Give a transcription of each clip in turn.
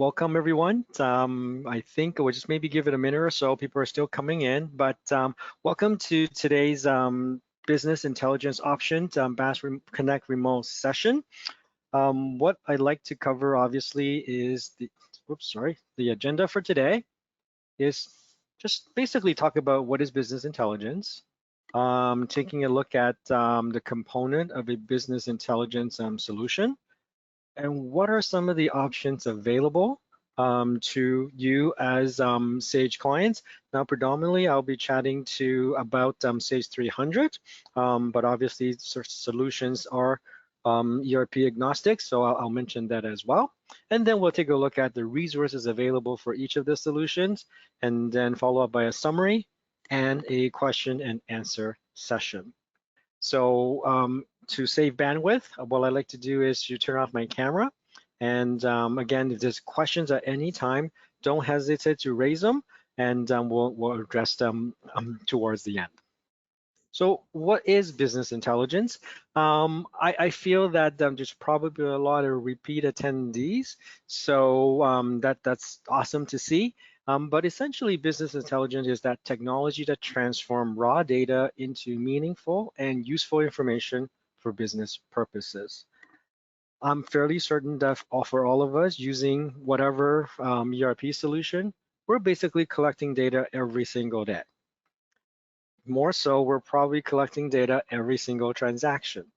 Welcome everyone. I think we'll just maybe give it a minute or so. People are still coming in, but welcome to today's business intelligence options BAS Connect remote session. What I'd like to cover obviously is the agenda for today is just basically talk about what is business intelligence, taking a look at the component of a business intelligence solution, and what are some of the options available to you as Sage clients? Now, predominantly, I'll be chatting to about Sage 300, but obviously solutions are ERP agnostic, so I'll mention that as well. And then we'll take a look at the resources available for each of the solutions, and then follow up by a summary and a question and answer session. So to save bandwidth, what I like to do is to turn off my camera. And again, if there's questions at any time, don't hesitate to raise them, and we'll address them towards the end. So what is business intelligence? I feel that there's probably a lot of repeat attendees, so that's awesome to see. But essentially, business intelligence is that technology that transforms raw data into meaningful and useful information for business purposes. I'm fairly certain that for all of us using whatever ERP solution, we're basically collecting data every single day. More so, we're probably collecting data every single transaction.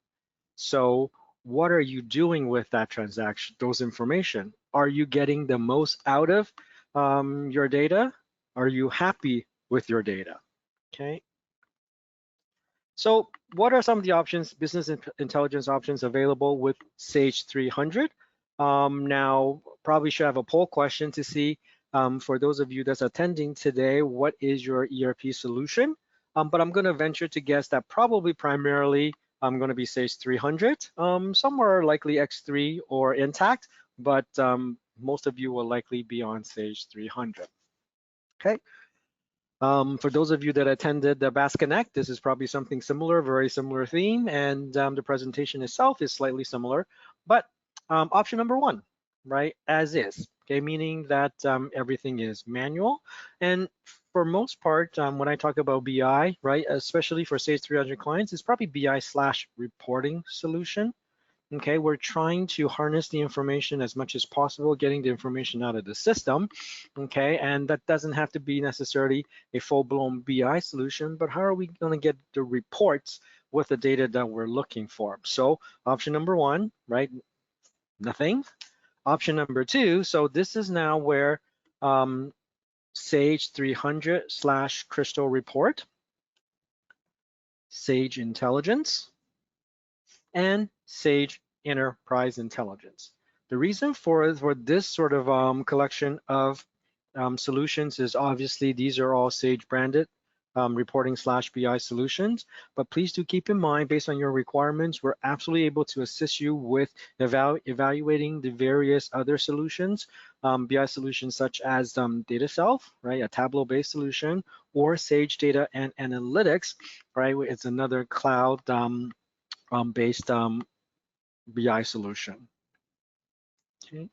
So what are you doing with that transaction, those information? Are you getting the most out of your data? Are you happy with your data? Okay. So what are some of the options, business intelligence options available with Sage 300? Now, probably should have a poll question to see for those of you that's attending today, what is your ERP solution? But I'm going to venture to guess that probably primarily I'm going to be Sage 300, somewhere likely X3 or Intacct, but most of you will likely be on Sage 300. Okay. For those of you that attended the BAS Connect, this is probably something similar, very similar theme, and the presentation itself is slightly similar. But option number one, right, as is, okay, meaning that everything is manual. And for most part, when I talk about BI, right, especially for Sage 300 clients, it's probably BI/reporting solution. Okay, we're trying to harness the information as much as possible, getting the information out of the system. Okay, and that doesn't have to be necessarily a full-blown BI solution, but how are we going to get the reports with the data that we're looking for? So option number one, right, nothing. Option number two, so this is now where Sage 300/Crystal Report, Sage Intelligence, and Sage Enterprise Intelligence. The reason for this sort of collection of solutions is obviously these are all Sage branded reporting/BI solutions, but please do keep in mind, based on your requirements, we're absolutely able to assist you with evaluating the various other solutions, BI solutions such as DataSelf, right, a Tableau-based solution, or Sage Data and Analytics, right, it's another cloud based BI solution. Okay.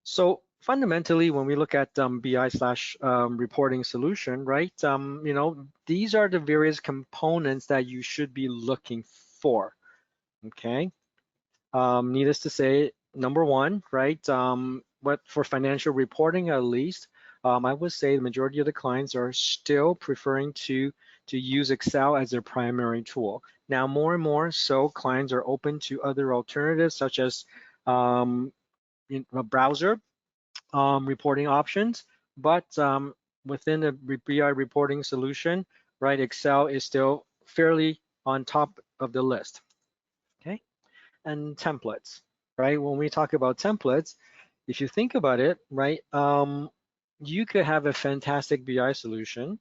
So fundamentally, when we look at BI/reporting solution, right, you know, these are the various components that you should be looking for. Okay. Needless to say, number one, right, but for financial reporting at least, I would say the majority of the clients are still preferring to use Excel as their primary tool. Now, more and more so, clients are open to other alternatives such as browser reporting options, but within the BI reporting solution, right, Excel is still fairly on top of the list. Okay, and templates, right? When we talk about templates, if you think about it, right, you could have a fantastic BI solution,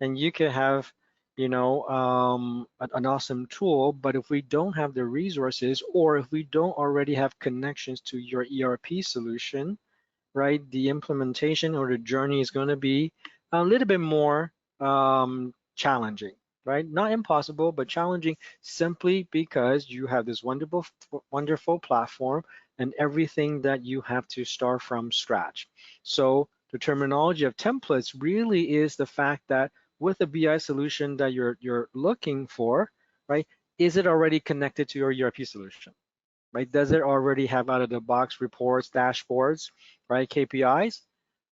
and you could have, you know, an awesome tool, but if we don't have the resources, or if we don't already have connections to your ERP solution, right, the implementation or the journey is going to be a little bit more challenging, right? Not impossible, but challenging, simply because you have this wonderful platform and everything that you have to start from scratch. So the terminology of templates really is the fact that with a BI solution that you're looking for, right, is it already connected to your ERP solution, right? Does it already have out of the box reports, dashboards, right, KPIs,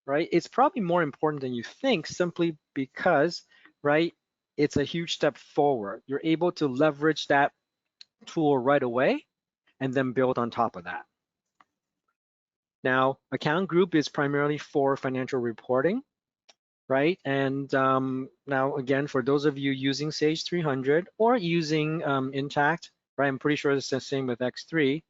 right? It's probably more important than you think simply because, right, it's a huge step forward. You're able to leverage that tool right away and then build on top of that. Now, account group is primarily for financial reporting, right? And now, again, for those of you using Sage 300 or using Intacct, right? I'm pretty sure it's the same with X3.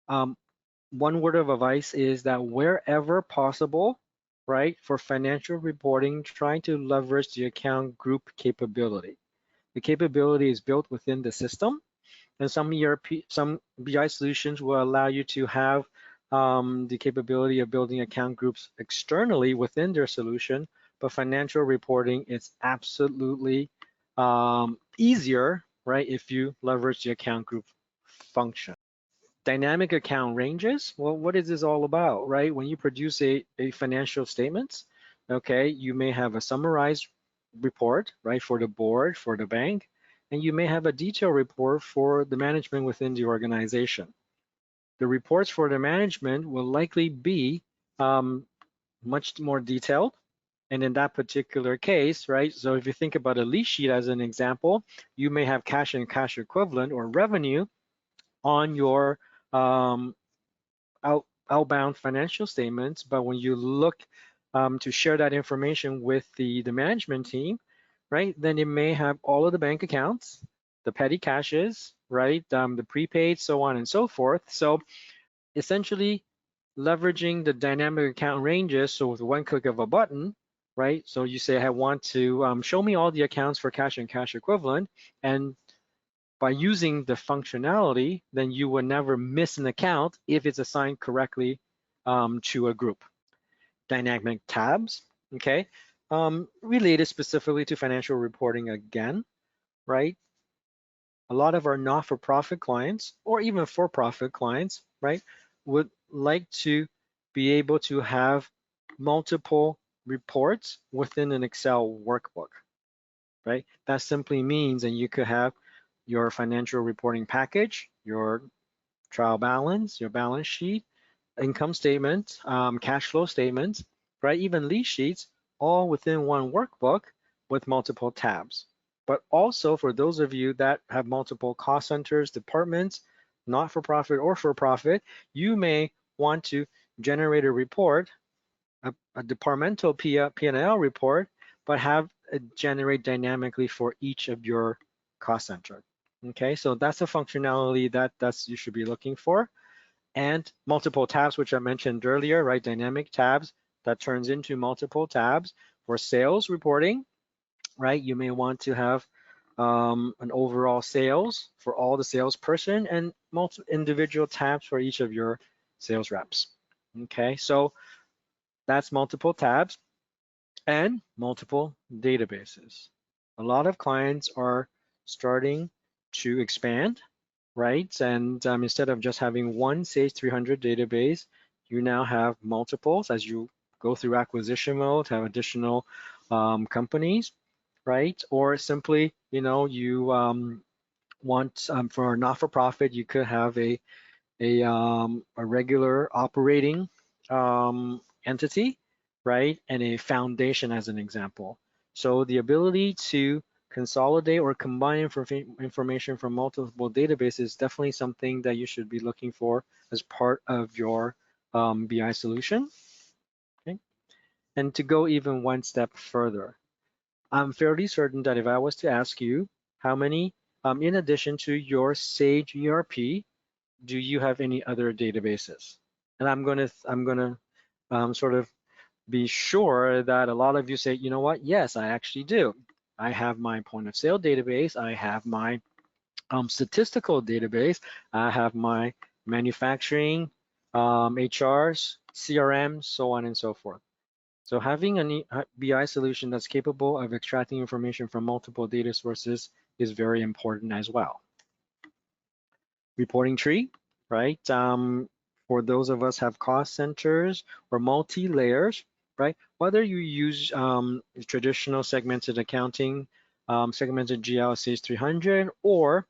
One word of advice is that wherever possible, right, for financial reporting, trying to leverage the account group capability. The capability is built within the system, and some BI solutions will allow you to have the capability of building account groups externally within their solution, but financial reporting is absolutely easier, right, if you leverage the account group function. Dynamic account ranges, well, what is this all about, right? When you produce a financial statements, okay, you may have a summarized report, right, for the board, for the bank, and you may have a detailed report for the management within the organization. The reports for the management will likely be much more detailed. And in that particular case, right, so if you think about a lease sheet as an example, you may have cash and cash equivalent or revenue on your outbound financial statements, but when you look to share that information with the management team, right, then it may have all of the bank accounts, the petty cashes, right, the prepaid, so on and so forth. So essentially leveraging the dynamic account ranges, so with one click of a button, right, so you say, I want to show me all the accounts for cash and cash equivalent, and by using the functionality, then you will never miss an account if it's assigned correctly to a group. Dynamic tabs, okay, related specifically to financial reporting again, right? A lot of our not-for-profit clients or even for-profit clients, right, would like to be able to have multiple reports within an Excel workbook, right? That simply means that you could have your financial reporting package, your trial balance, your balance sheet, income statement, cash flow statements, right? Even lease sheets, all within one workbook with multiple tabs. But also for those of you that have multiple cost centers, departments, not for profit or for profit, you may want to generate a report, a departmental P&L report, but have it generate dynamically for each of your cost center. Okay, so that's a functionality that you should be looking for. And multiple tabs, which I mentioned earlier, right? Dynamic tabs that turns into multiple tabs for sales reporting, right? You may want to have an overall sales for all the salesperson and multiple individual tabs for each of your sales reps. Okay, so that's multiple tabs and multiple databases. A lot of clients are starting to expand, right? And instead of just having one Sage 300 database, you now have multiples as you go through acquisition mode, have additional companies, right? Or simply, you know, you want for a not-for-profit, you could have a regular operating entity, right? And a foundation as an example. So the ability to consolidate or combine information from multiple databases is definitely something that you should be looking for as part of your BI solution. Okay. And to go even one step further, I'm fairly certain that if I was to ask you how many, in addition to your Sage ERP, do you have any other databases? And I'm gonna sort of be sure that a lot of you say, you know what? Yes, I actually do. I have my point of sale database. I have my statistical database. I have my manufacturing, HRs, CRM, so on and so forth. So having a BI solution that's capable of extracting information from multiple data sources is very important as well. Reporting tree, right? for those of us have cost centers or multi-layers, right? Whether you use traditional segmented accounting, segmented GL Sage 300, or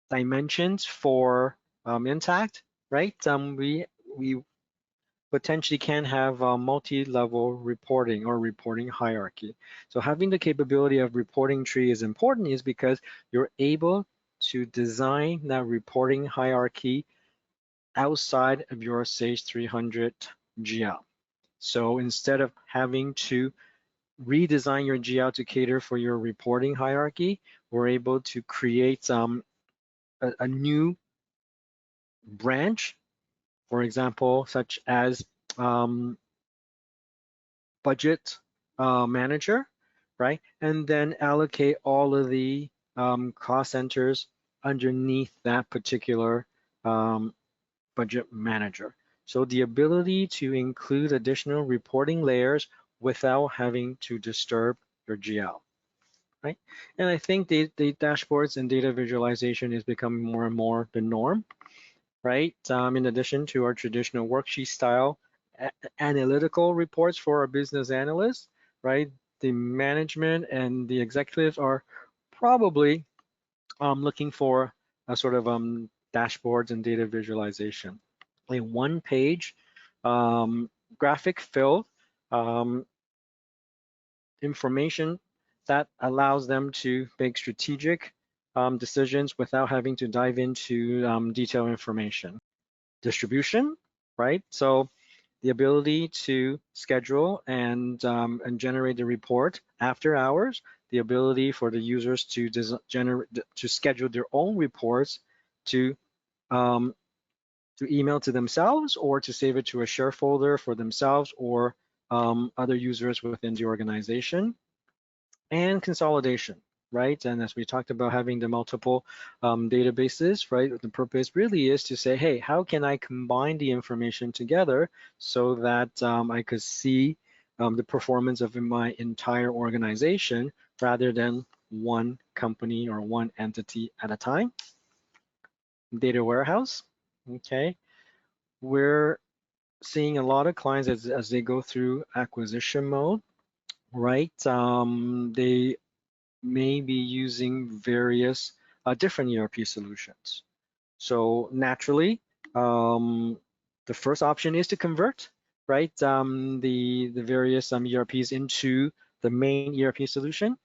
dimensions for Intact, right? We potentially can have multi-level reporting or reporting hierarchy. So having the capability of reporting tree is important is because you're able to design that reporting hierarchy outside of your Sage 300 GL. So instead of having to redesign your GL to cater for your reporting hierarchy, we're able to create a new branch, for example, such as budget manager, right? And then allocate all of the cost centers underneath that particular budget manager. So the ability to include additional reporting layers without having to disturb your GL, right? And I think the dashboards and data visualization is becoming more and more the norm, right? In addition to our traditional worksheet style analytical reports for our business analysts, right? The management and the executives are probably looking for a sort of dashboards and data visualization. A one-page graphic filled information that allows them to make strategic decisions without having to dive into detailed information. Distribution, right? So the ability to schedule and generate the report after hours, the ability for the users to schedule their own reports to email to themselves or to save it to a share folder for themselves or other users within the organization. And consolidation, right? And as we talked about having the multiple databases, right? The purpose really is to say, hey, how can I combine the information together so that I could see the performance of my entire organization rather than one company or one entity at a time. Data warehouse, okay? We're seeing a lot of clients as they go through acquisition mode, right? They may be using various different ERP solutions. So naturally, the first option is to convert, right? The various ERPs into the main ERP solution.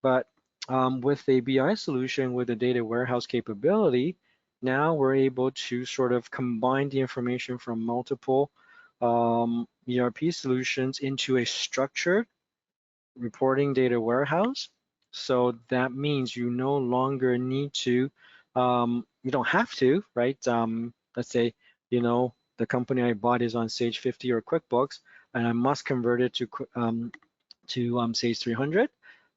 But with a BI solution with a data warehouse capability, now we're able to sort of combine the information from multiple ERP solutions into a structured reporting data warehouse. So that means you no longer need to, you don't have to, right? Let's say, the company I bought is on Sage 50 or QuickBooks, and I must convert it to Sage 300.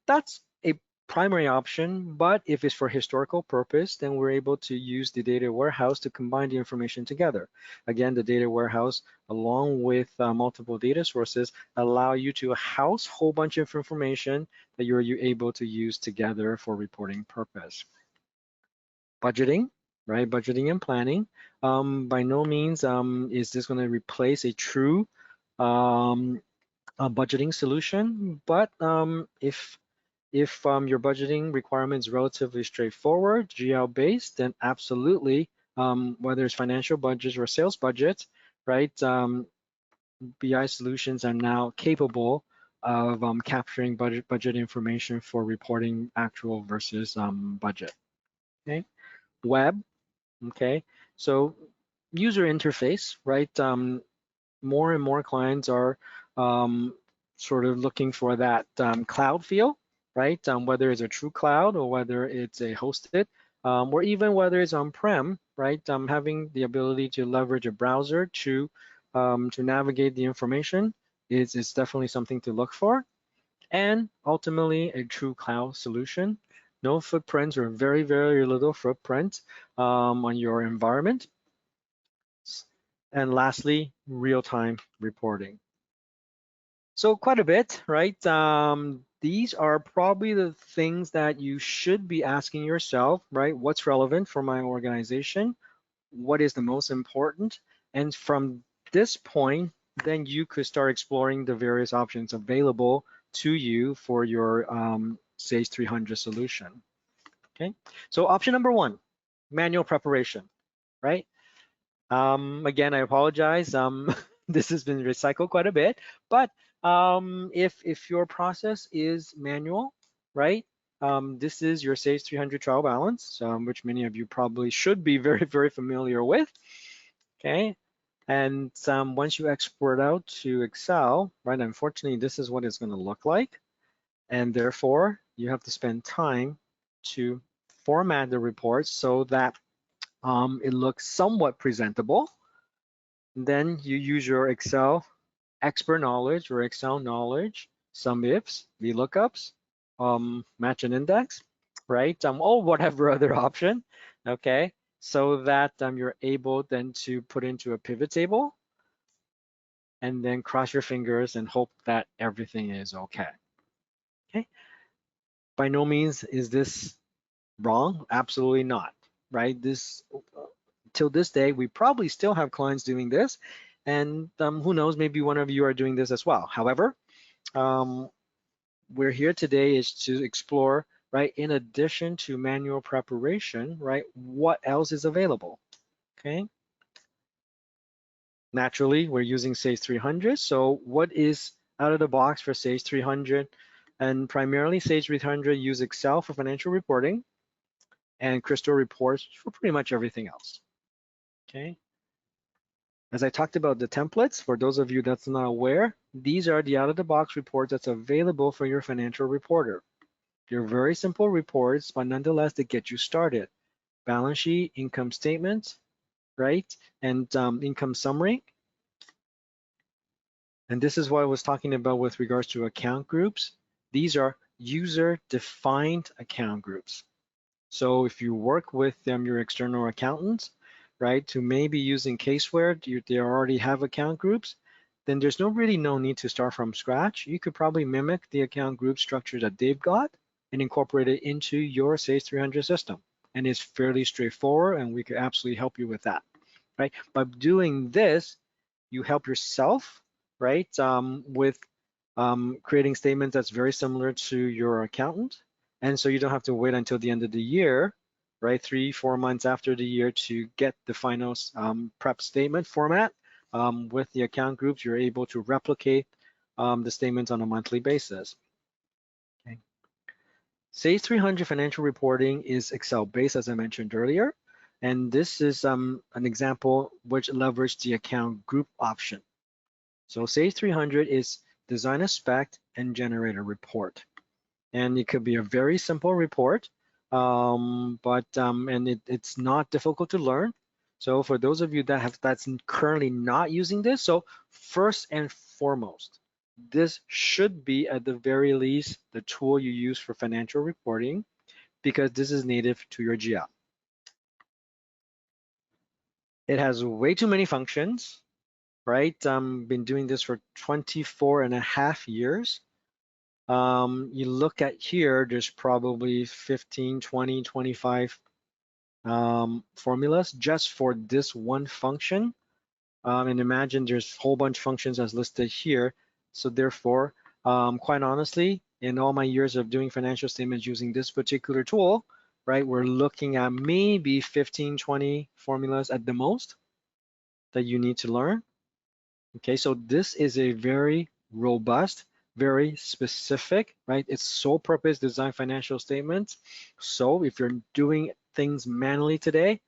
That's a primary option, but if it's for historical purpose, then we're able to use the data warehouse to combine the information together. Again, the data warehouse, along with multiple data sources, allow you to house a whole bunch of information that you're able to use together for reporting purpose. Budgeting, right? Budgeting and planning. By no means is this going to replace a true budgeting solution, but if your budgeting requirement is relatively straightforward, GL based, then absolutely, whether it's financial budgets or sales budgets, right? BI solutions are now capable of capturing budget information for reporting actual versus budget. Okay, web. Okay, so user interface, right? More and more clients are sort of looking for that cloud feel, right? Whether it's a true cloud or whether it's a hosted, or even whether it's on-prem, right? Having the ability to leverage a browser to navigate the information is definitely something to look for. And ultimately, a true cloud solution. No footprints or very, very little footprint on your environment. And lastly, real-time reporting. So quite a bit, right? These are probably the things that you should be asking yourself, right? What's relevant for my organization? what is the most important. And from this point, then you could start exploring the various options available to you for your Sage 300 solution. Okay, so option number one, manual preparation, right? Again, I apologize. This has been recycled quite a bit, but if your process is manual, right? This is your Sage 300 trial balance, which many of you probably should be very, very familiar with. Okay, and once you export out to Excel, right? Unfortunately, this is what it's going to look like, and therefore you have to spend time to format the report so that it looks somewhat presentable. Then you use your Excel expert knowledge or Excel knowledge, sum ifs, VLOOKUPs, match and index, right? Or whatever other option, okay? So that you're able then to put into a pivot table and then cross your fingers and hope that everything is okay. Okay. By no means is this wrong, absolutely not, right? This till this day, we probably still have clients doing this, and who knows, maybe one of you are doing this as well. However, we're here today is to explore, right, in addition to manual preparation, right, what else is available, okay? Naturally, we're using Sage 300, so what is out of the box for Sage 300? And primarily, Sage 300 use Excel for financial reporting and Crystal reports for pretty much everything else, okay? As I talked about the templates, for those of you that's not aware, these are the out-of-the-box reports that's available for your financial reporter. They're very simple reports, but nonetheless, they get you started. Balance sheet, income statement, right? And income summary. And this is what I was talking about with regards to account groups. These are user-defined account groups. So if you work with your external accountants, right, to maybe using Caseware, they already have account groups, then there's really no need to start from scratch. You could probably mimic the account group structure that they've got and incorporate it into your Sage 300 system. And it's fairly straightforward, and we could absolutely help you with that, right? By doing this, you help yourself, right, with creating statements that's very similar to your accountant. And so you don't have to wait until the end of the year, right, 3-4 months after the year to get the final prep statement format. With the account groups, you're able to replicate the statements on a monthly basis. Okay. Sage 300 financial reporting is Excel-based, as I mentioned earlier. And this is an example which leverages the account group option. So Sage 300 is design a spec and generate a report. And it could be a very simple report, it's not difficult to learn. So for those of you that's currently not using this, so first and foremost, this should be at the very least the tool you use for financial reporting, because this is native to your GL. It has way too many functions, right? Been doing this for 24.5 years. You look at here, there's probably 15, 20, 25 formulas just for this one function. And imagine there's a whole bunch of functions as listed here. So therefore, quite honestly, in all my years of doing financial statements using this particular tool, right, we're looking at maybe 15, 20 formulas at the most that you need to learn. Okay, so this is a very robust, very specific, right? It's sole purpose design financial statements. So if you're doing things manually today,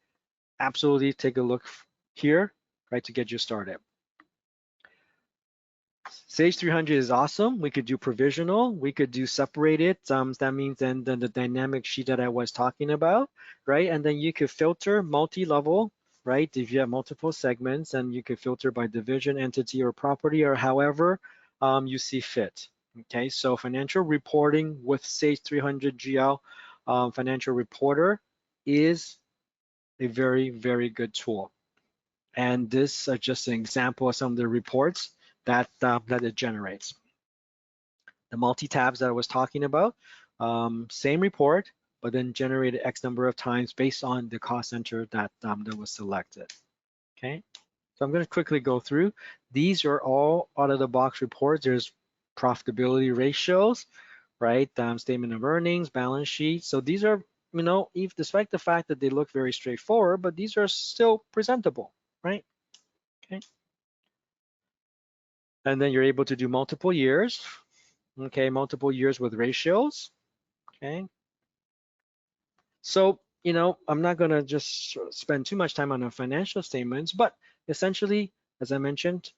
absolutely take a look here, right, to get you started. Sage 300 is awesome. We could do provisional, we could do separated. That means then the dynamic sheet that I was talking about, right? And then you could filter multi-level, right? If you have multiple segments, and you could filter by division, entity, or property, or however you see fit. Okay, so financial reporting with Sage 300 GL Financial Reporter is a very, very good tool. And this is just an example of some of the reports that it generates. The multi-tabs that I was talking about, same report, but then generated X number of times based on the cost center that was selected. Okay, so I'm going to quickly go through. These are all out of the box reports. There's profitability ratios, right? Statement of earnings, balance sheet. So these are, you know, despite the fact that they look very straightforward, but these are still presentable, right? Okay. And then you're able to do multiple years. Okay, multiple years with ratios. Okay. So, you know, I'm not going to just sort of spend too much time on the financial statements, but essentially, as I mentioned,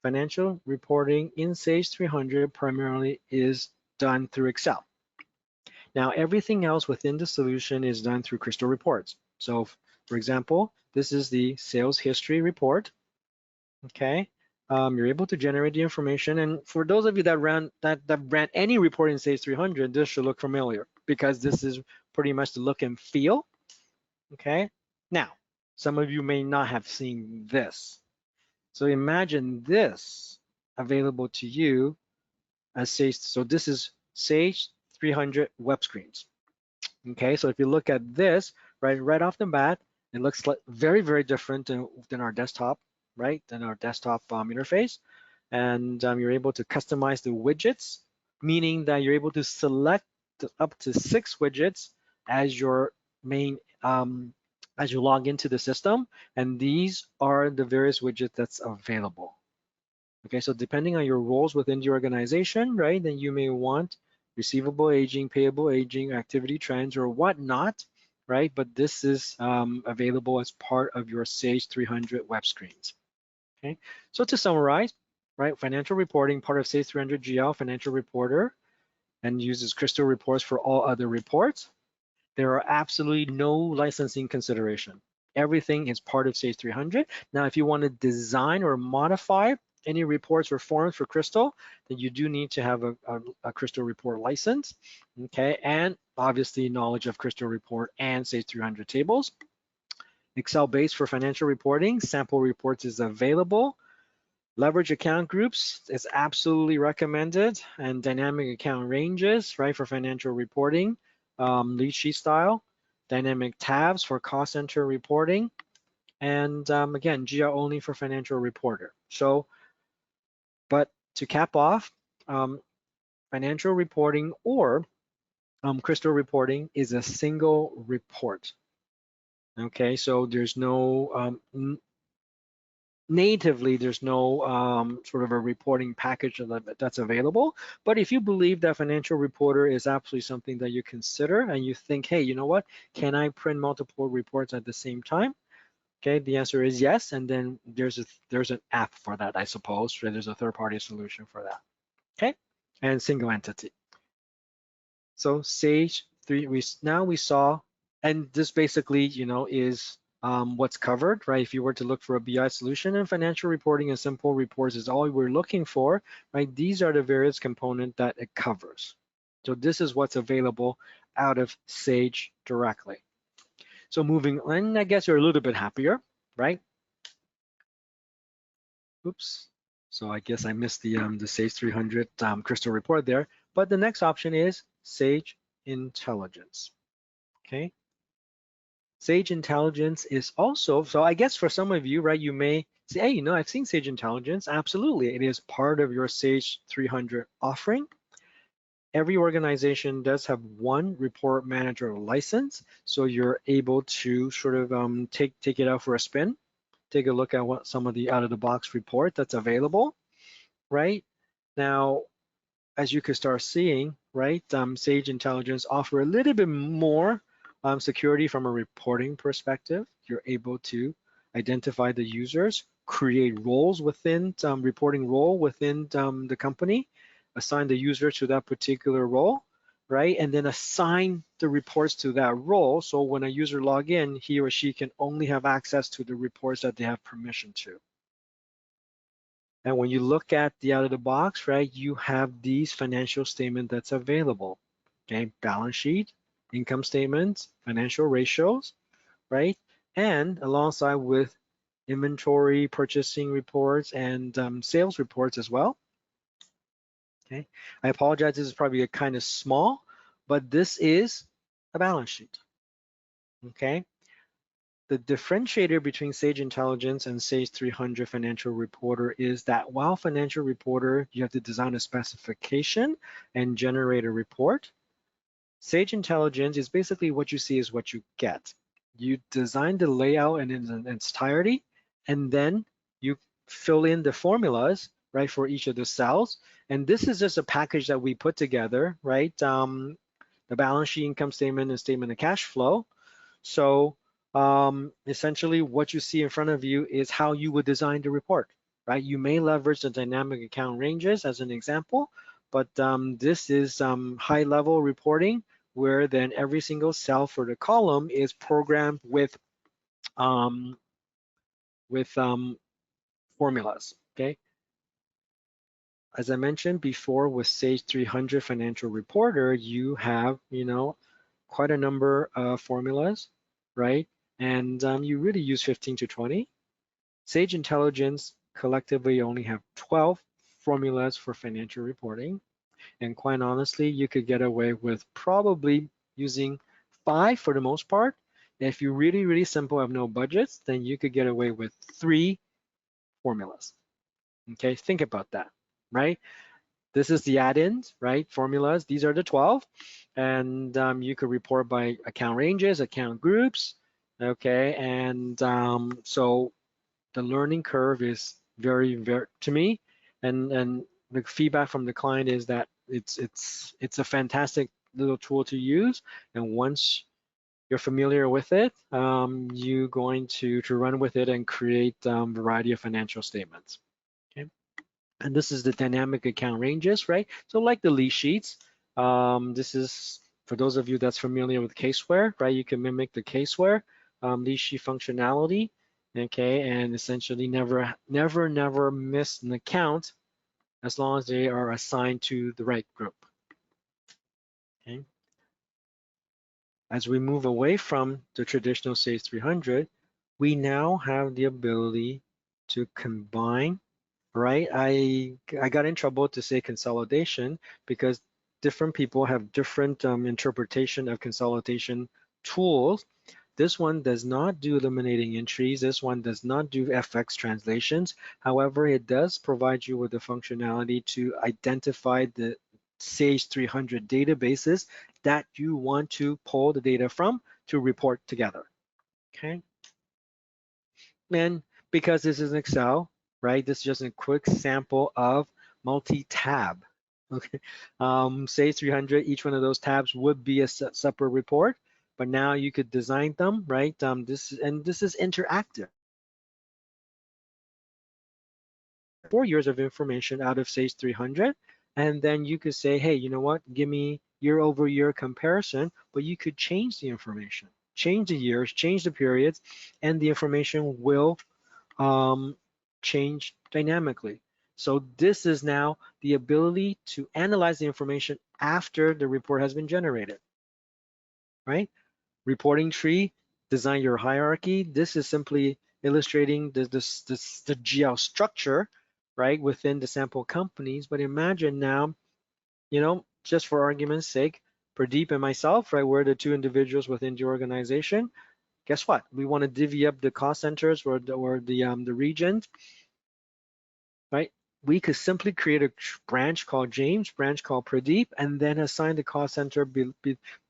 financial reporting in Sage 300 primarily is done through Excel. Now, everything else within the solution is done through Crystal Reports. So, for example, this is the sales history report. Okay, you're able to generate the information, and for those of you that ran any report in Sage 300, this should look familiar because this is pretty much the look and feel. Okay, now some of you may not have seen this, so imagine this available to you as Sage. So this is Sage 300 web screens. Okay, so if you look at this right off the bat, it looks like very different than our desktop, right? Than our desktop interface, and you're able to customize the widgets, meaning that you're able to select up to 6 widgets as your main as you log into the system, and these are the various widgets that's available. Okay, so depending on your roles within the organization, right, then you may want receivable aging, payable aging, activity trends, or whatnot, right? But this is available as part of your Sage 300 web screens. Okay, so to summarize, right, financial reporting, part of Sage 300 GL Financial Reporter, and uses Crystal Reports for all other reports. There are absolutely no licensing consideration. Everything is part of Sage 300. Now, if you want to design or modify any reports or forms for Crystal, then you do need to have a Crystal Report license, okay? And obviously knowledge of Crystal Report and Sage 300 tables. Excel-based for financial reporting, sample reports is available. Leverage account groups is absolutely recommended, and dynamic account ranges, right, for financial reporting, lead sheet style, dynamic tabs for cost center reporting, and again, GL only for financial reporter. So, but to cap off, financial reporting or Crystal reporting is a single report. Okay, so there's no natively, there's no sort of a reporting package that's available. But if you believe that financial reporter is absolutely something that you consider and you think, hey, you know what, can I print multiple reports at the same time? Okay, the answer is yes. And then there's an app for that, I suppose. Right? There's a third-party solution for that. Okay, and single entity. So Sage 3, we saw, and this basically, you know, is what's covered, right? If you were to look for a BI solution, and financial reporting and simple reports is all we're looking for, right? These are the various components that it covers. So this is what's available out of Sage directly. So moving on, I guess you're a little bit happier, right? Oops. So I guess I missed the Sage 300 Crystal report there. But the next option is Sage Intelligence. Okay. Sage Intelligence is also, so I guess for some of you, right, you may say, hey, you know, I've seen Sage Intelligence. Absolutely, it is part of your Sage 300 offering. Every organization does have one report manager license, so you're able to sort of take it out for a spin, take a look at what some of the out-of-the-box report that's available, right? Now, as you can start seeing, right, Sage Intelligence offer a little bit more security from a reporting perspective. You're able to identify the users, create roles within reporting role within the company, assign the user to that particular role, right? And then assign the reports to that role. So when a user log in, he or she can only have access to the reports that they have permission to. And when you look at the out of the box, right, you have these financial statement that's available, okay? Balance sheet, income statements, financial ratios, right? And alongside with inventory, purchasing reports, and sales reports as well, okay? I apologize, this is probably a kind of small, but this is a balance sheet, okay? The differentiator between Sage Intelligence and Sage 300 Financial Reporter is that while Financial Reporter, you have to design a specification and generate a report, Sage Intelligence is basically what you see is what you get. You design the layout in its entirety, and then you fill in the formulas, right, for each of the cells. And this is just a package that we put together, right? The balance sheet, income statement, and statement of cash flow. So essentially what you see in front of you is how you would design the report, right? You may leverage the dynamic account ranges as an example, but this is high level reporting where then every single cell for the column is programmed with um, formulas, okay? As I mentioned before with Sage 300 Financial Reporter, you have, quite a number of formulas, right? And you really use 15 to 20. Sage Intelligence collectively only have 12 formulas for financial reporting. And quite honestly, you could get away with probably using 5 for the most part. If you're really, really simple, have no budgets, then you could get away with 3 formulas. Okay, think about that, right? This is the add-ins, right? Formulas, these are the 12. And you could report by account ranges, account groups, okay? And so the learning curve is very, very, to me, and the feedback from the client is that it's a fantastic little tool to use. And once you're familiar with it, you're going to run with it and create a variety of financial statements. Okay. And this is the dynamic account ranges, right? So like the lease sheets, this is for those of you that's familiar with Caseware, right? You can mimic the Caseware lease sheet functionality, okay? And essentially never miss an account as long as they are assigned to the right group, okay? As we move away from the traditional Sage 300, we now have the ability to combine, right? I got in trouble to say consolidation because different people have different interpretation of consolidation tools. This one does not do eliminating entries. This one does not do FX translations. However, it does provide you with the functionality to identify the Sage 300 databases that you want to pull the data from to report together, okay? And because this is Excel, right, this is just a quick sample of multi-tab, okay? Sage 300, each one of those tabs would be a separate report, but now you could design them, right? This is interactive. 4 years of information out of Sage 300, and then you could say, hey, you know what? Give me year-over-year comparison, but you could change the information, change the years, change the periods, and the information will change dynamically. So this is now the ability to analyze the information after the report has been generated, right? Reporting tree, design your hierarchy. This is simply illustrating the GL structure, right, within the sample companies. But imagine now, just for argument's sake, Pradeep and myself, right, we're the 2 individuals within the organization. Guess what? We want to divvy up the cost centers or the regions, right? We could simply create a branch called James, branch called Pradeep, and then assign the cost center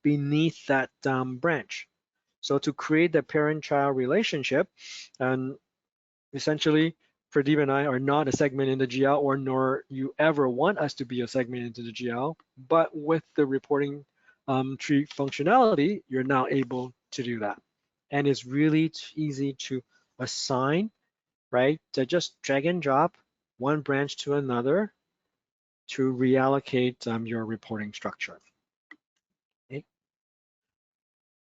beneath that branch. So to create the parent-child relationship, and essentially Pradeep and I are not a segment in the GL, or nor you ever want us to be a segment into the GL, but with the reporting tree functionality, you're now able to do that. And it's really easy to assign, right? To just drag and drop one branch to another to reallocate your reporting structure. Okay.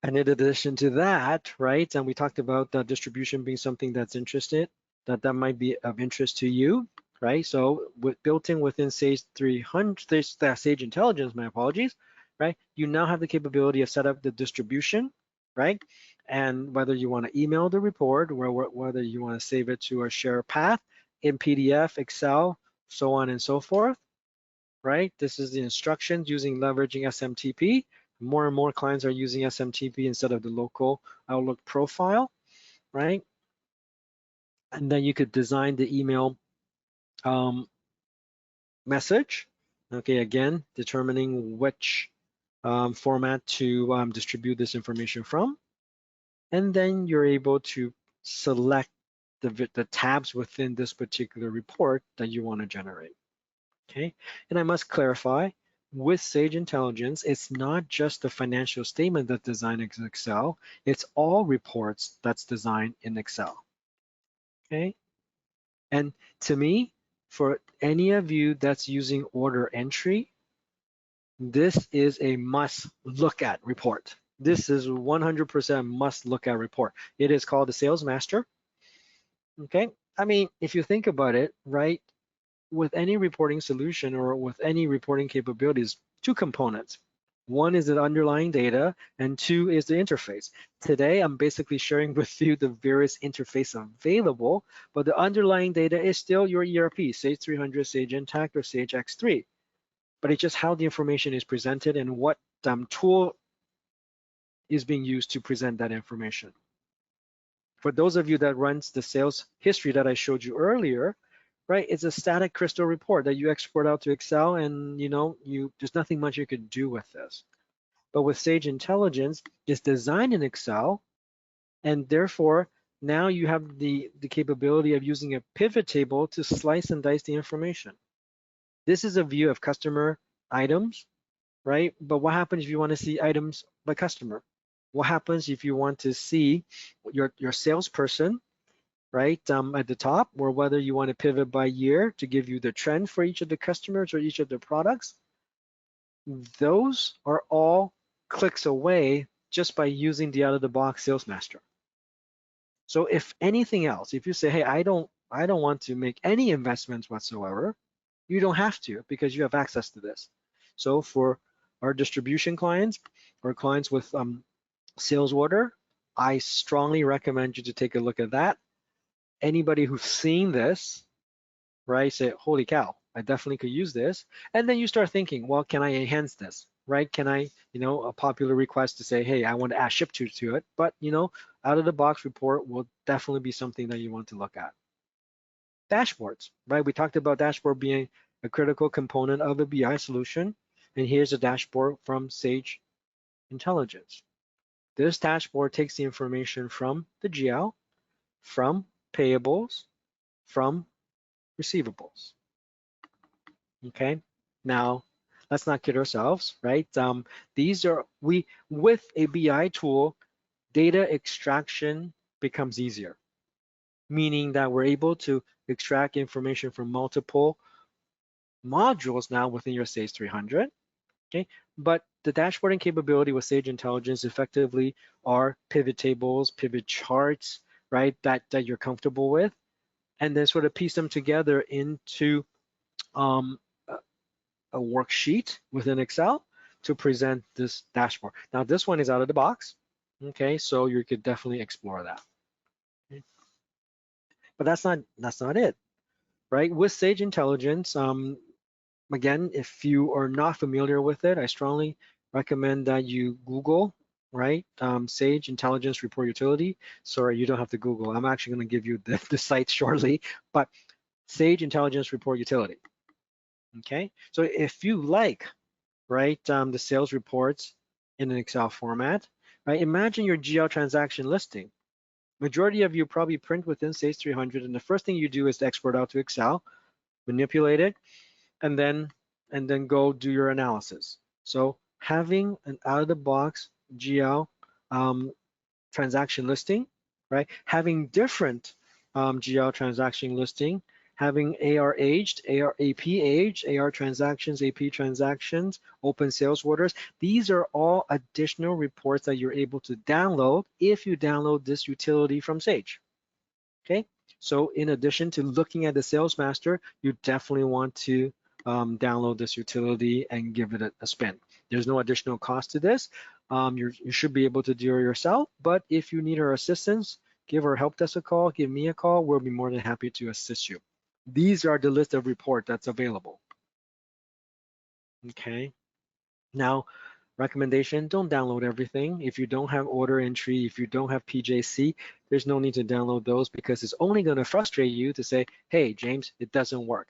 And in addition to that, right, and we talked about the distribution being something that's interested, that might be of interest to you, right? So built in within Sage 300, Sage Intelligence, my apologies, right? You now have the capability of set up the distribution, right? And whether you want to email the report or whether you want to save it to a share path in PDF, Excel, so on and so forth, right? This is the instructions using leveraging SMTP More and more clients are using SMTP instead of the local Outlook profile, right? And then you could design the email message. Okay, again, determining which format to distribute this information from. And then you're able to select the tabs within this particular report that you want to generate. Okay, and I must clarify, with Sage Intelligence, it's not just the financial statement that's designed in Excel, it's all reports that's designed in Excel. Okay, and to me, for any of you that's using order entry, this is a must look at report. This is 100% must look at report. It is called the Sales Master. Okay, I mean, if you think about it, right, with any reporting solution or with any reporting capabilities, two components. One is the underlying data, and two is the interface. Today, I'm basically sharing with you the various interfaces available, but the underlying data is still your ERP, Sage 300, Sage Intacct, or Sage X3. But it's just how the information is presented and what tool is being used to present that information. For those of you that runs the sales history that I showed you earlier, right, it's a static crystal report that you export out to Excel, and there's nothing much you could do with this. But with Sage Intelligence, it's designed in Excel, and therefore now you have the capability of using a pivot table to slice and dice the information. This is a view of customer items, right? But what happens if you want to see items by customer? What happens if you want to see your salesperson, right, at the top, or whether you want to pivot by year to give you the trend for each of the customers or each of the products? Those are all clicks away just by using the out-of-the-box Sales Master. So if anything else, if you say, hey, I don't want to make any investments whatsoever, you don't have to, because you have access to this. So for our distribution clients or clients with sales order, I strongly recommend you to take a look at that. Anybody who's seen this, right, say, holy cow, I definitely could use this. And then you start thinking, well, can I enhance this, right? Can I, a popular request to say, hey, I want to add ShipTo to it. But, out of the box report will definitely be something that you want to look at. Dashboards, right? We talked about dashboard being a critical component of a BI solution. And here's a dashboard from Sage Intelligence. This dashboard takes the information from the GL, from payables, from receivables. Okay, now let's not kid ourselves, right? These are, with a BI tool, data extraction becomes easier, meaning that we're able to extract information from multiple modules now within your Sage 300. Okay, but the dashboarding capability with Sage Intelligence effectively are pivot tables, pivot charts, right, that you're comfortable with, and then sort of piece them together into a worksheet within Excel to present this dashboard. Now this one is out of the box, okay, so you could definitely explore that. Okay. But that's not it, right? With Sage Intelligence, again, if you are not familiar with it, I strongly recommend that you Google, right? Sage Intelligence Report Utility. Sorry, you don't have to Google. I'm actually going to give you the site shortly, but Sage Intelligence Report Utility. Okay, so if you like, right, the sales reports in an Excel format, right? Imagine your GL transaction listing. Majority of you probably print within Sage 300, and the first thing you do is to export out to Excel, manipulate it, and then go do your analysis. So having an out-of-the-box GL transaction listing, right? Having different GL transaction listing, having AR aged, AR AP aged, AR transactions, AP transactions, open sales orders. These are all additional reports that you're able to download if you download this utility from Sage. Okay, so in addition to looking at the Sales Master, you definitely want to download this utility and give it a spin. There's no additional cost to this. You should be able to do it yourself, but if you need our assistance, give our help desk a call, give me a call. We'll be more than happy to assist you. These are the list of report that's available. Okay. Now, Recommendation, don't download everything. If you don't have order entry, if you don't have PJC, there's no need to download those because it's only going to frustrate you to say, hey, James, it doesn't work.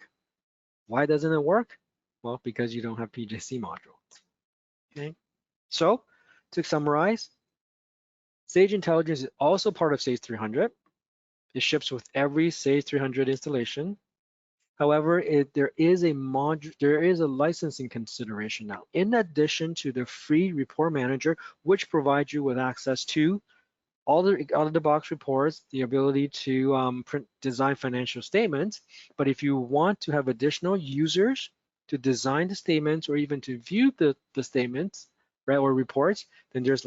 Why doesn't it work? Well, because you don't have PJC module. Okay. So to summarize, Sage Intelligence is also part of Sage 300. It ships with every Sage 300 installation. However, there is a licensing consideration now. In addition to the free report manager, which provides you with access to all the out-of-the-box reports, the ability to design financial statements. But if you want to have additional users to design the statements or even to view the statements, right, or reports, then there's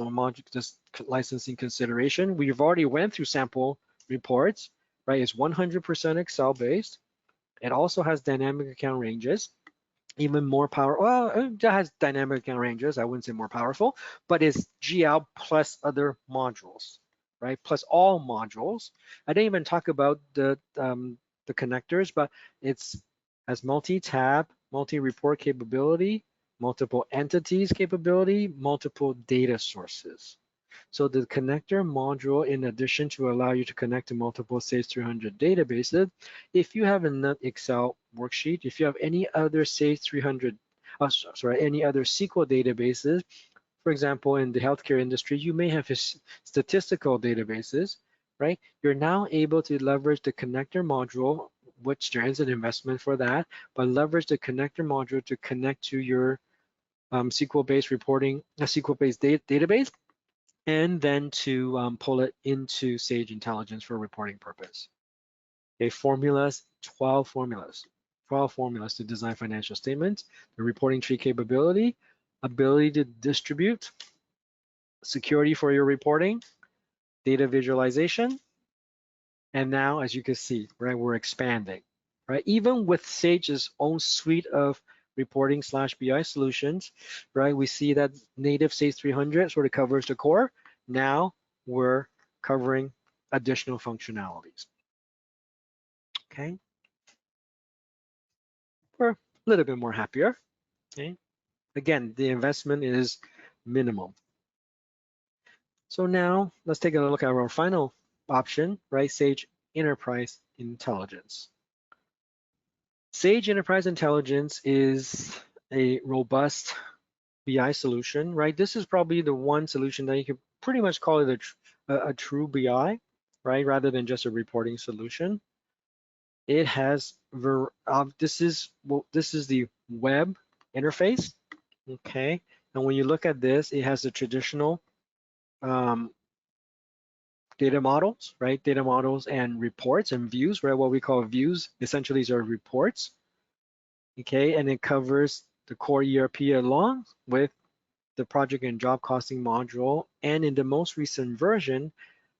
this licensing consideration. We've already went through sample reports, right? It's 100% Excel based. It also has dynamic account ranges, even more power. Well, it has dynamic account ranges. I wouldn't say more powerful, but it's GL plus other modules, right? Plus all modules. I didn't even talk about the connectors, but it's has multi-tab, multi-report capability, multiple entities capability, multiple data sources. So the connector module, in addition to allow you to connect to multiple Sage 300 databases, if you have a Excel worksheet, if you have any other Sage 300, any other SQL databases, for example, in the healthcare industry, you may have statistical databases, right? You're now able to leverage the connector module, which there is an investment for that, but leverage the connector module to connect to your SQL-based reporting, a SQL-based database, and then to pull it into Sage Intelligence for reporting purpose. Okay, formulas, 12 formulas. 12 formulas to design financial statements, the reporting tree capability, ability to distribute, security for your reporting, data visualization, and now, as you can see, right, we're expanding, right? Even with Sage's own suite of reporting / BI solutions, right, we see that native Sage 300 sort of covers the core. Now we're covering additional functionalities. Okay, we're a little bit more happier. Okay, again, the investment is minimum. So now let's take a look at our final option, right? Sage Enterprise Intelligence. Sage Enterprise Intelligence is a robust BI solution, right? This is probably the one solution that you could pretty much call it a true BI, right? Rather than just a reporting solution. It has this is the web interface, okay? And when you look at this, it has the traditional data models, right? Data models and reports and views, right? What we call views, essentially these are reports, okay? And it covers the core ERP along with the project and job costing module. And in the most recent version,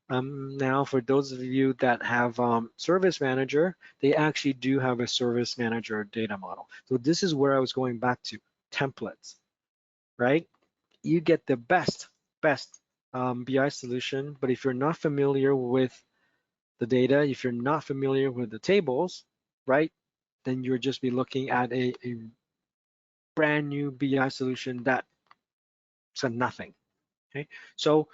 now for those of you that have Service Manager, they actually do have a Service Manager data model. So this is where I was going back to, templates, right? You get the best BI solution, but if you're not familiar with the data, if you're not familiar with the tables, right, then you'll just be looking at a brand new BI solution that's nothing. Okay, so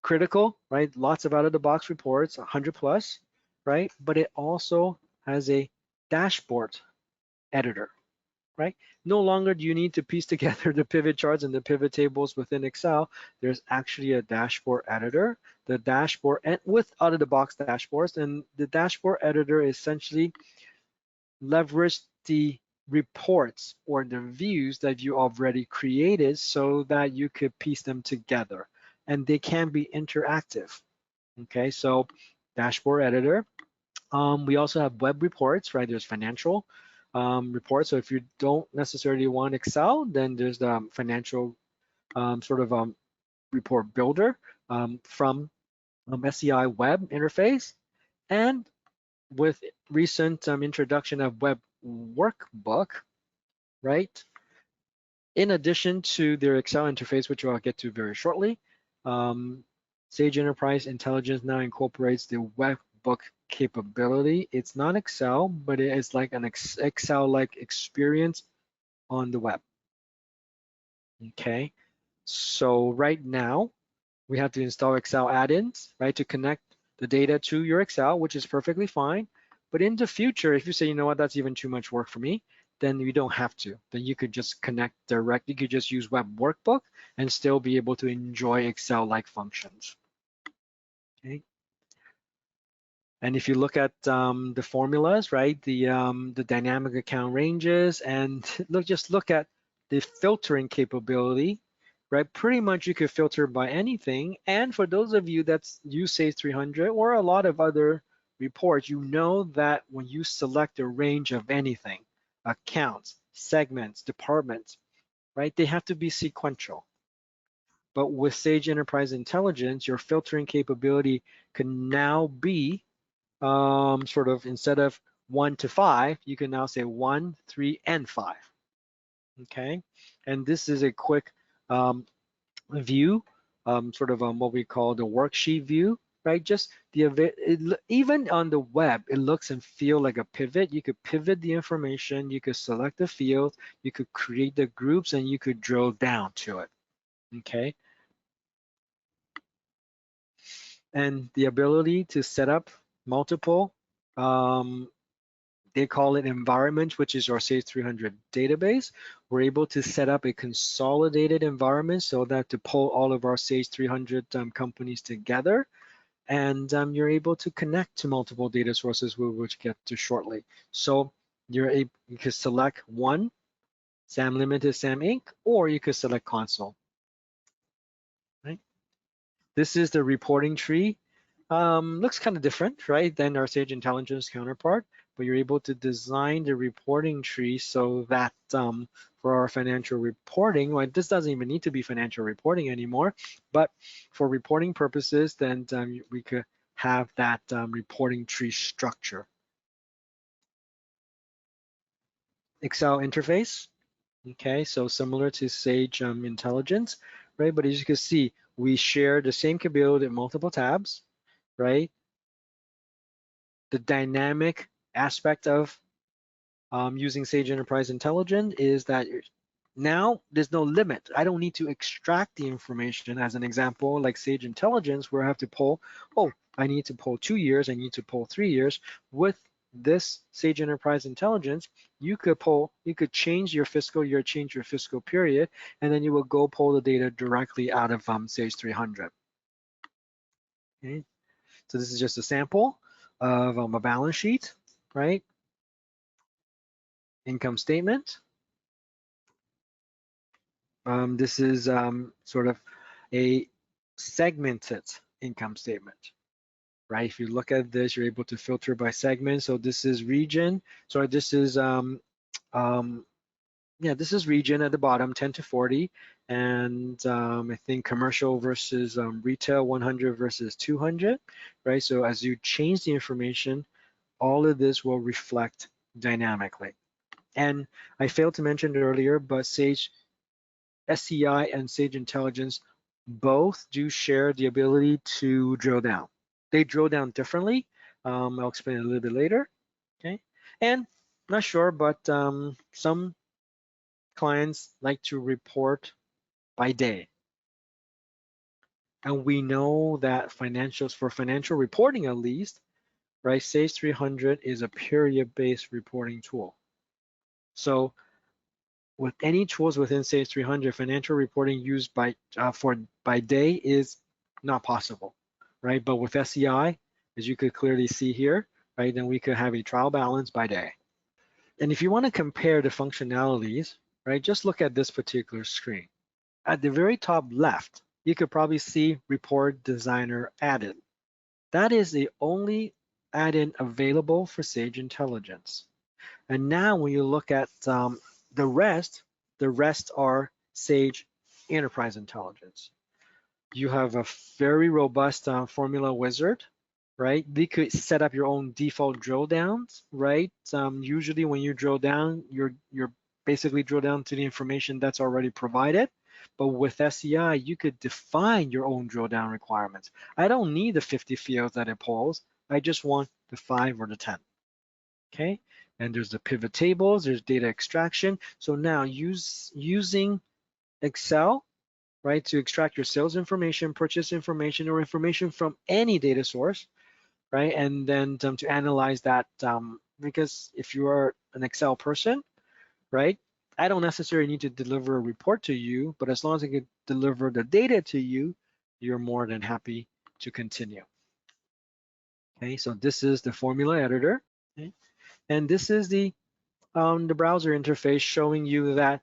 critical, right? Lots of out-of-the-box reports, 100 plus, right? But it also has a dashboard editor, right? No longer do you need to piece together the pivot charts and the pivot tables within Excel. There's actually a dashboard editor, the dashboard, and with out-of-the-box dashboards, and the dashboard editor essentially leverage the reports or the views that you already created so that you could piece them together, and they can be interactive. Okay, so dashboard editor. We also have web reports, right? There's financial reports. So if you don't necessarily want Excel, then there's the financial report builder from SEI web interface. And with recent introduction of web workbook, right? In addition to their Excel interface, which I'll get to very shortly, Sage Enterprise Intelligence now incorporates the webbook capability. It's not Excel, but it is like an Excel-like experience on the web. Okay, so right now we have to install Excel add-ins, right, to connect the data to your Excel, which is perfectly fine. But in the future, if you say, you know what, that's even too much work for me, then you don't have to. Then you could just connect directly. You could just use Web Workbook and still be able to enjoy Excel-like functions. Okay. And if you look at the formulas, right, the dynamic account ranges, and just look at the filtering capability, right? Pretty much you could filter by anything. And for those of you that use Sage 300 or a lot of other reports, you know that when you select a range of anything, accounts, segments, departments, right, they have to be sequential. But with Sage Enterprise Intelligence, your filtering capability can now be sort of, instead of 1 to 5, you can now say 1, 3, and 5. Okay, and this is a quick view, sort of what we call the worksheet view, right? Just even on the web, it looks and feel like a pivot. You could pivot the information, you could select the field, you could create the groups, and you could drill down to it. Okay, and the ability to set up multiple they call it environment, which is our Sage 300 database. We're able to set up a consolidated environment so that to pull all of our Sage 300 companies together, and you're able to connect to multiple data sources, which get to shortly. So you could select one, SAM Limited, SAM Inc., or you could select console. Right? This is the reporting tree. Looks kind of different, right, than our Sage Intelligence counterpart, but you're able to design the reporting tree so that for our financial reporting, well, this doesn't even need to be financial reporting anymore, but for reporting purposes, then we could have that reporting tree structure. Excel interface, okay, so similar to Sage Intelligence, right, but as you can see, we share the same capability in multiple tabs, right? The dynamic aspect of using Sage Enterprise Intelligence is that now there's no limit. I don't need to extract the information as an example, like Sage Intelligence, where I have to pull, oh, I need to pull 2 years, I need to pull 3 years. With this Sage Enterprise Intelligence, you could change your fiscal year, change your fiscal period, and then you will go pull the data directly out of Sage 300. Okay. So this is just a sample of a balance sheet, right? Income statement. This is sort of a segmented income statement, right? If you look at this, you're able to filter by segment. So this is region. So this is this is region at the bottom, 10 to 40, and I think commercial versus retail, 100 versus 200, right? So as you change the information, all of this will reflect dynamically. And I failed to mention it earlier, but Sage SEI and Sage Intelligence both do share the ability to drill down. They drill down differently. I'll explain a little bit later. Okay, and not sure, but some clients like to report by day. And we know that financials, for financial reporting at least, right, Sage 300 is a period-based reporting tool. So with any tools within Sage 300, financial reporting used by day is not possible, right? But with SEI, as you could clearly see here, right, then we could have a trial balance by day. And if you want to compare the functionalities, right, just look at this particular screen. At the very top left, you could probably see Report Designer add-in. That is the only add-in available for Sage Intelligence. And now when you look at the rest are Sage Enterprise Intelligence. You have a very robust formula wizard, right? You could set up your own default drill downs, right? Usually when you drill down, you're basically drill down to the information that's already provided. But with SEI, you could define your own drill down requirements. I don't need the 50 fields that it pulls. I just want the 5 or the 10. Okay, and there's the pivot tables, there's data extraction. So now using Excel, right, to extract your sales information, purchase information, or information from any data source, right? And then to analyze that, because if you are an Excel person, right, I don't necessarily need to deliver a report to you, but as long as I can deliver the data to you, you're more than happy to continue. Okay, so this is the formula editor, okay? And this is the browser interface showing you that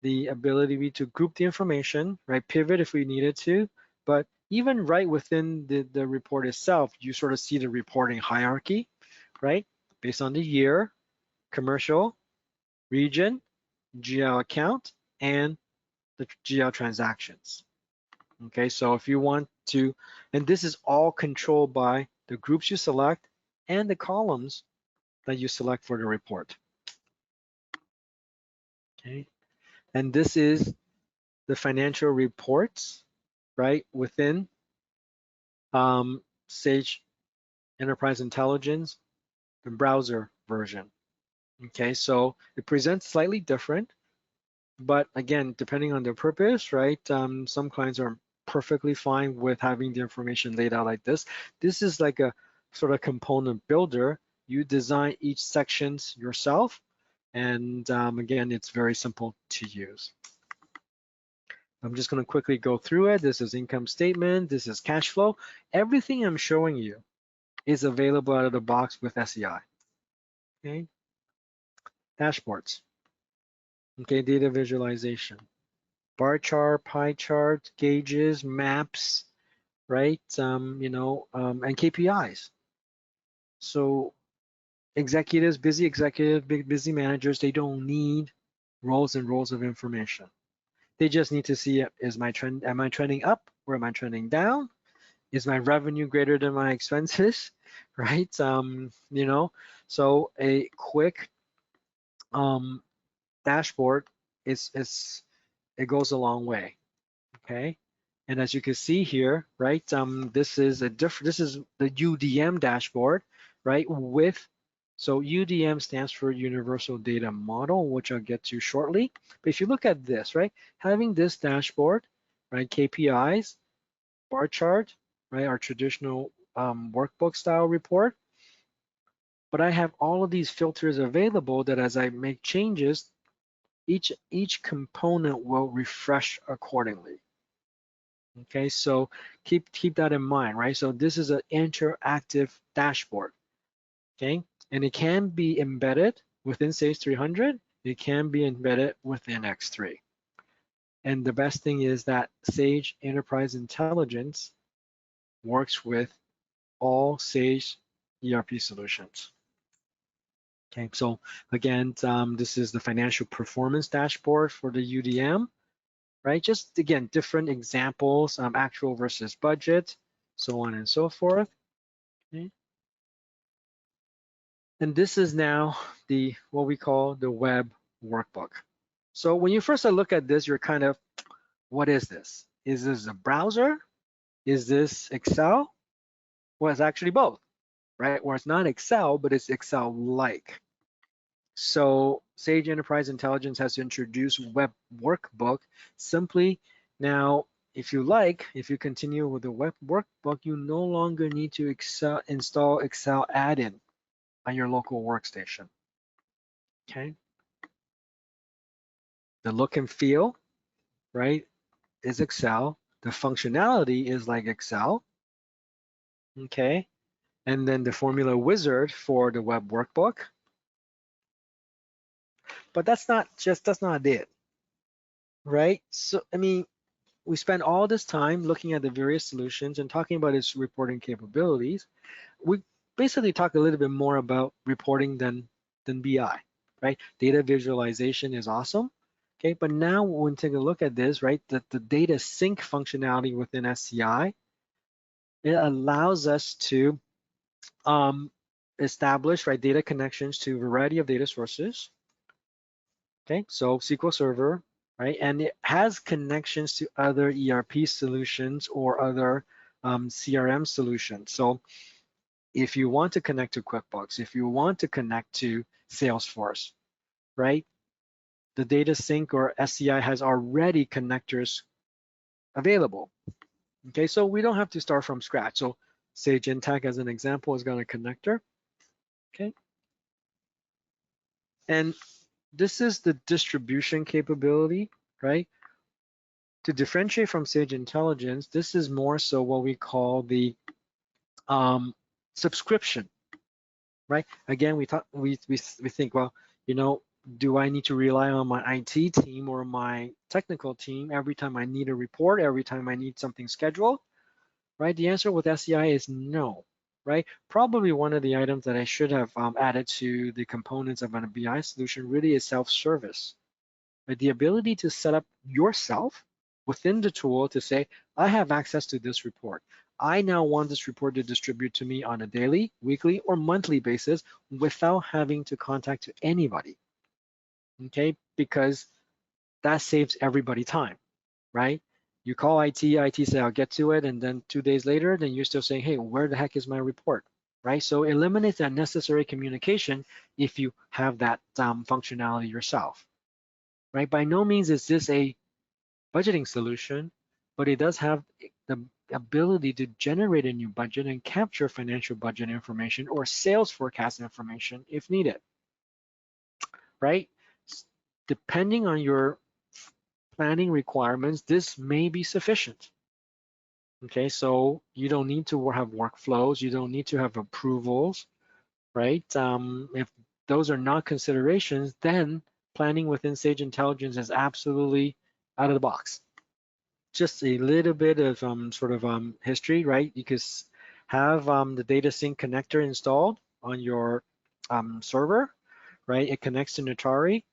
the ability to group the information, right, pivot if we needed to, but even right within the report itself, you sort of see the reporting hierarchy, right, based on the year, commercial, region, GL account, and the GL transactions. Okay, so if you want to, and this is all controlled by the groups you select and the columns that you select for the report. Okay, and this is the financial reports, right, within Sage Enterprise Intelligence, the browser version. Okay, so it presents slightly different, but again, depending on the purpose, right, some clients are perfectly fine with having the information laid out like this. This is like a sort of component builder. You design each sections yourself, and again, it's very simple to use. I'm just going to quickly go through it. This is income statement. This is cash flow. Everything I'm showing you is available out of the box with SEI. Okay. Dashboards. Okay. Data visualization. Bar chart, pie chart, gauges, maps, right? And KPIs. So executives, busy executives, big busy managers, they don't need rows and rows of information. They just need to see, is my trend, am I trending up or am I trending down? Is my revenue greater than my expenses, right? So a quick dashboard is it goes a long way, okay? And as you can see here, right, this is the UDM dashboard, right? So UDM stands for Universal Data Model, which I'll get to shortly. But if you look at this, right, having this dashboard, right, KPIs, bar chart, right, our traditional workbook style report. But I have all of these filters available that as I make changes, each component will refresh accordingly. Okay, so keep that in mind, right? So this is an interactive dashboard, okay? And it can be embedded within Sage 300. It can be embedded within X3. And the best thing is that Sage Enterprise Intelligence works with all Sage ERP solutions. Okay, so again, this is the financial performance dashboard for the UDM, right? Just again, different examples, actual versus budget, so on and so forth. Okay. And this is now what we call the web workbook. So when you first look at this, you're kind of, what is this? Is this a browser? Is this Excel? Well, it's actually both, right? Or it's not Excel, but it's Excel-like. So Sage Enterprise Intelligence has introduced web workbook. Simply now, if you continue with the web workbook, you no longer need to install Excel add-in on your local workstation. Okay. The look and feel, right, is Excel. The functionality is like Excel. Okay. And then the formula wizard for the web workbook. But that's not it, right? So, I mean, we spend all this time looking at the various solutions and talking about its reporting capabilities. We basically talk a little bit more about reporting than BI, right? Data visualization is awesome, okay? But now when we take a look at this, right, the data sync functionality within SCI, it allows us to establish, right, data connections to a variety of data sources, okay? So SQL Server, right? And it has connections to other ERP solutions or other CRM solutions. So if you want to connect to QuickBooks, if you want to connect to Salesforce, right? the data sync or SCI has already connectors available. Okay, so we don't have to start from scratch. So Sage Intacct as an example has got a connector. Okay, and this is the distribution capability, right? To differentiate from Sage Intelligence, this is more so what we call the subscription, right? Again, we think, well, you know, do I need to rely on my IT team or my technical team every time I need a report, every time I need something scheduled, right? The answer with SCI is no, right? Probably one of the items that I should have added to the components of an BI solution really is self-service, right? The ability to set up yourself within the tool to say, I have access to this report. I now want this report to distribute to me on a daily, weekly, or monthly basis without having to contact anybody, okay? Because that saves everybody time, right? You call IT say, I'll get to it, and then 2 days later, then you're still saying, hey, where the heck is my report, right? So eliminate that necessary communication if you have that functionality yourself, right? By no means is this a budgeting solution, but it does have the ability to generate a new budget and capture financial budget information or sales forecast information if needed, right? Depending on your planning requirements, this may be sufficient. Okay, so you don't need to have workflows, you don't need to have approvals, right? If those are not considerations, then planning within Sage Intelligence is absolutely out of the box. Just a little bit of history, right? You could have the data sync connector installed on your server, right? It connects to Natari,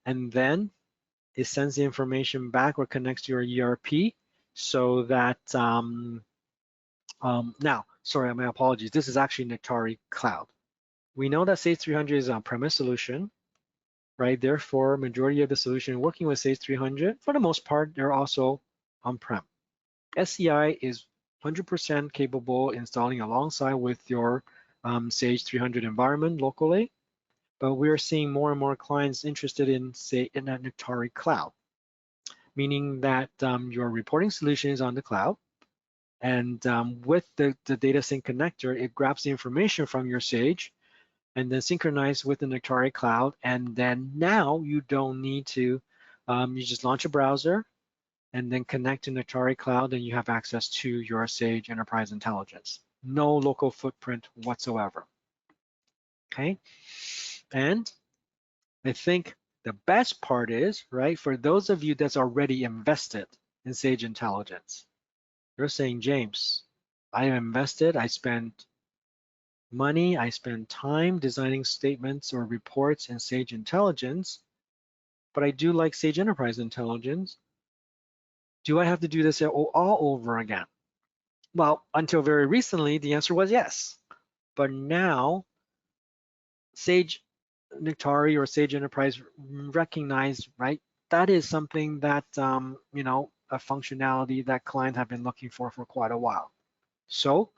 and then it sends the information back or connects to your ERP so that now, sorry, my apologies. This is actually Natari Cloud. We know that Sage 300 is an on-premise solution, right? Therefore, majority of the solution working with Sage 300, for the most part, they're also on-prem. SCI is 100% capable installing alongside with your Sage 300 environment locally, but we're seeing more and more clients interested in, say, in a Natari Cloud, meaning that your reporting solution is on the cloud, and with the data sync connector, it grabs the information from your Sage and then synchronize with the Natari Cloud, and then now you don't need to, you just launch a browser, and then connect to Natari Cloud, and you have access to your Sage Enterprise Intelligence. No local footprint whatsoever, okay? And I think the best part is, right, for those of you that's already invested in Sage Intelligence, you're saying, James, I am invested, I spent money, I spend time designing statements or reports in Sage Intelligence, but I do like Sage Enterprise Intelligence. Do I have to do this all over again? Well, until very recently, the answer was yes. But now, Sage Natari or Sage Enterprise recognize, right? That is something that, you know, a functionality that clients have been looking for quite a while. So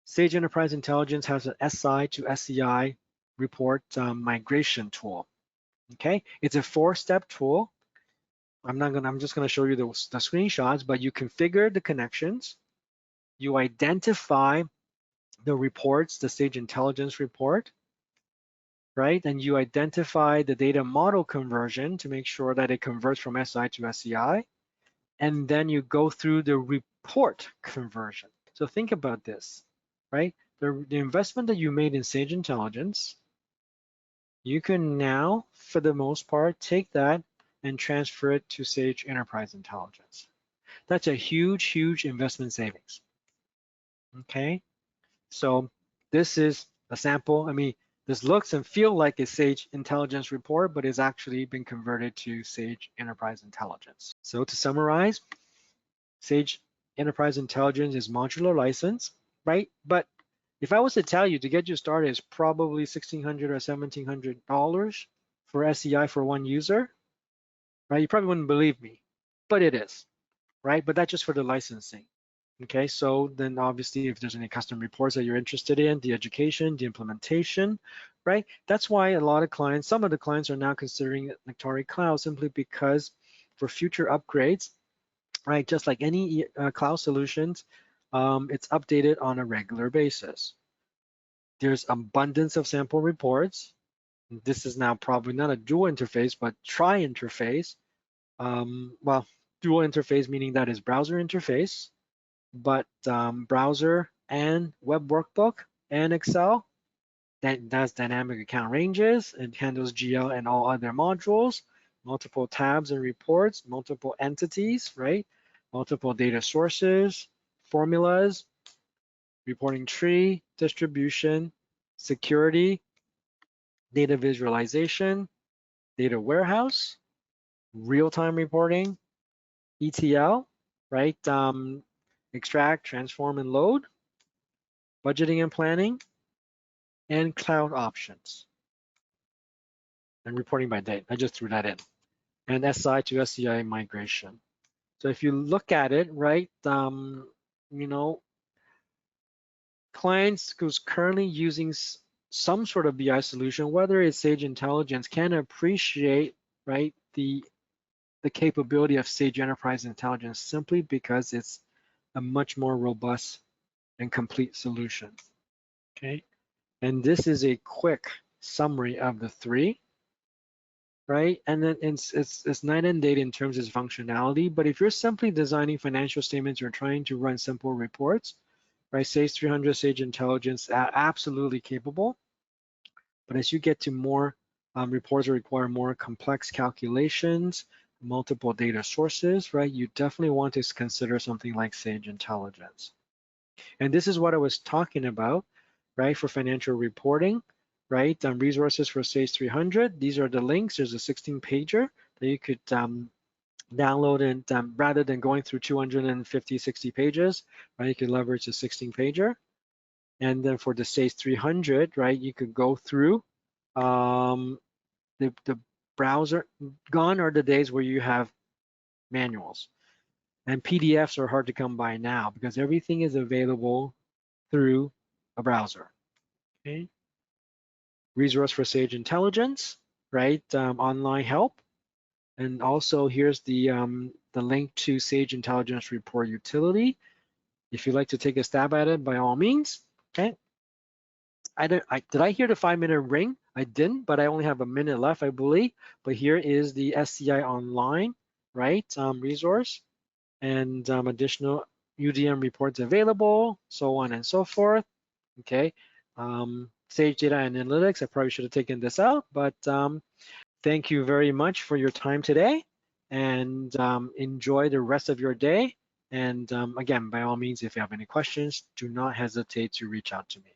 Sage Enterprise Intelligence has an SI to SCI report migration tool. Okay, it's a 4-step tool. I'm just gonna show you the screenshots, but you configure the connections, you identify the reports, the Sage Intelligence report, right? And you identify the data model conversion to make sure that it converts from SI to SCI. And then you go through the report conversion. So think about this, right? The investment that you made in Sage Intelligence, you can now, for the most part, take that and transfer it to Sage Enterprise Intelligence. That's a huge, huge investment savings. Okay, so this is a sample. I mean, this looks and feel like a Sage Intelligence report, but it's actually been converted to Sage Enterprise Intelligence. So to summarize, Sage Enterprise Intelligence is modular license, right? But if I was to tell you to get you started, it's probably $1,600 or $1,700 for SCI for one user, right? You probably wouldn't believe me, but it is, right? But that's just for the licensing. Okay, so then obviously if there's any custom reports that you're interested in, the education, the implementation, right? That's why a lot of clients, some of the clients are now considering Nectari Cloud simply because for future upgrades, right, just like any cloud solutions, it's updated on a regular basis. There's abundance of sample reports. This is now probably not a dual interface, but tri-interface. Well, dual interface meaning that is browser interface, but browser and web workbook and Excel, that does dynamic account ranges and handles GL and all other modules, multiple tabs and reports, multiple entities, right? Multiple data sources, formulas, reporting tree, distribution, security, data visualization, data warehouse, real-time reporting, ETL, right? Extract, transform, and load, budgeting and planning, and cloud options, and reporting by date. I just threw that in. And SI to SCI migration. So if you look at it, right, you know, clients who's currently using some sort of BI solution, whether it's Sage Intelligence, can appreciate, right, the capability of Sage Enterprise Intelligence simply because it's a much more robust and complete solution. Okay, and this is a quick summary of the three, right? And then it's night and day in terms of functionality. But if you're simply designing financial statements or trying to run simple reports, right? Sage 300, Sage Intelligence, absolutely capable. But as you get to more reports that require more complex calculations, multiple data sources, right? You definitely want to consider something like Sage Intelligence. And this is what I was talking about, right? For financial reporting, right? Resources for Sage 300. These are the links. There's a 16-pager that you could download, and rather than going through 250, 60 pages, right? You can leverage a 16-pager. And then for the Sage 300, right? You could go through the browser. Gone are the days where you have manuals, and PDFs are hard to come by now because everything is available through a browser. Okay. Resource for Sage Intelligence, right? Online help, and also here's the link to Sage Intelligence Report Utility. If you'd like to take a stab at it, by all means. Okay. Did I hear the 5-minute ring? I didn't, but I only have a minute left, I believe. But here is the SCI Online, right? Resource and additional UDM reports available, so on and so forth. Okay. Sage Data Analytics, I probably should have taken this out, but thank you very much for your time today, and enjoy the rest of your day. And again, by all means, if you have any questions, do not hesitate to reach out to me.